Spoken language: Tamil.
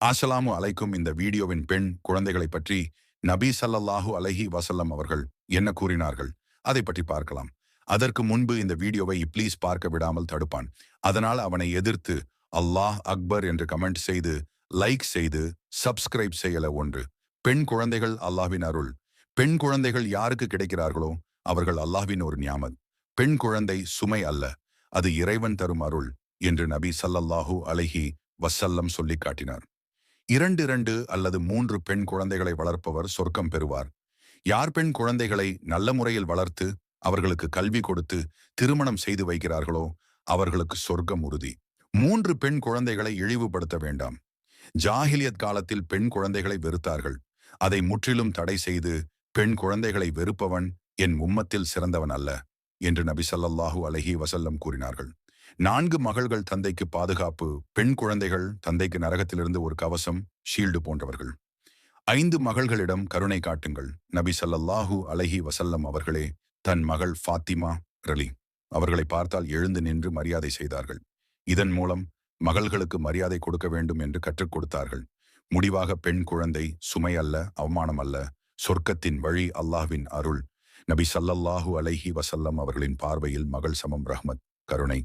அஸ்ஸலாமு அலைக்கும். இந்த வீடியோவின் பெண் குழந்தைகளை பற்றி நபி ஸல்லல்லாஹு அலைஹி வஸல்லம் அவர்கள் என்ன கூறினார்கள் அதை பற்றி பார்க்கலாம். அதற்கு முன்பு இந்த வீடியோவை ப்ளீஸ் பார்க்க விடாமல் தடுப்பான். அதனால் அவனை எதிர்த்து அல்லாஹ் அக்பர் என்று கமெண்ட் செய்து, லைக் செய்து, சப்ஸ்கிரைப் செய்யல. ஒன்று, பெண் குழந்தைகள் அல்லாஹ்வின் அருள். பெண் குழந்தைகள் யாருக்கு கிடைக்கிறார்களோ அவர்கள் அல்லாஹ்வின் ஒரு நியாமத். பெண் குழந்தை சுமை அல்ல, அது இறைவன் தரும் அருள் என்று நபி ஸல்லல்லாஹு அலைஹி வஸல்லம் சொல்லி காட்டினார். 2 அல்லது 3 பெண் குழந்தைகளை வளர்ப்பவர் சொர்க்கம் பெறுவார். யார் பெண் குழந்தைகளை நல்ல முறையில் வளர்த்து அவர்களுக்கு கல்வி கொடுத்து திருமணம் செய்து வைக்கிறார்களோ அவர்களுக்கு சொர்க்கம் உறுதி. 3 பெண் குழந்தைகளை இழிவுபடுத்த வேண்டாம். ஜாஹிலியத் காலத்தில் பெண் குழந்தைகளை வெறுத்தார்கள். அதை முற்றிலும் தடை செய்து, பெண் குழந்தைகளை வெறுப்பவன் என் உம்மத்தில் சிறந்தவன் அல்ல என்று நபி ஸல்லல்லாஹு அலைஹி வஸல்லம் கூறினார்கள். 4 மகள்கள் தந்தைக்கு பாதுகாப்பு. பெண் குழந்தைகள் தந்தைக்கு நரகத்திலிருந்து ஒரு கவசம், ஷீல்டு போன்றவர்கள். 5 மகள்களிடம் கருணை காட்டுங்கள். நபி ஸல்லல்லாஹு அலைஹி வஸல்லம் அவர்களே தன் மகள் ஃபாத்திமா ரலி அவர்களை பார்த்தால் எழுந்து நின்று மரியாதை செய்தார்கள். இதன் மூலம் மகள்களுக்கு மரியாதை கொடுக்க வேண்டும் என்று கற்றுக் கொடுத்தார்கள். முடிவாக, பெண் குழந்தை சுமை அல்ல, அவமானம் அல்ல, சொர்க்கத்தின் வழி, அல்லாஹ்வின் அருள். நபி ஸல்லல்லாஹு அலைஹி வஸல்லம் அவர்களின் பார்வையில் மகள் சமம் ரஹ்மத், கருணை.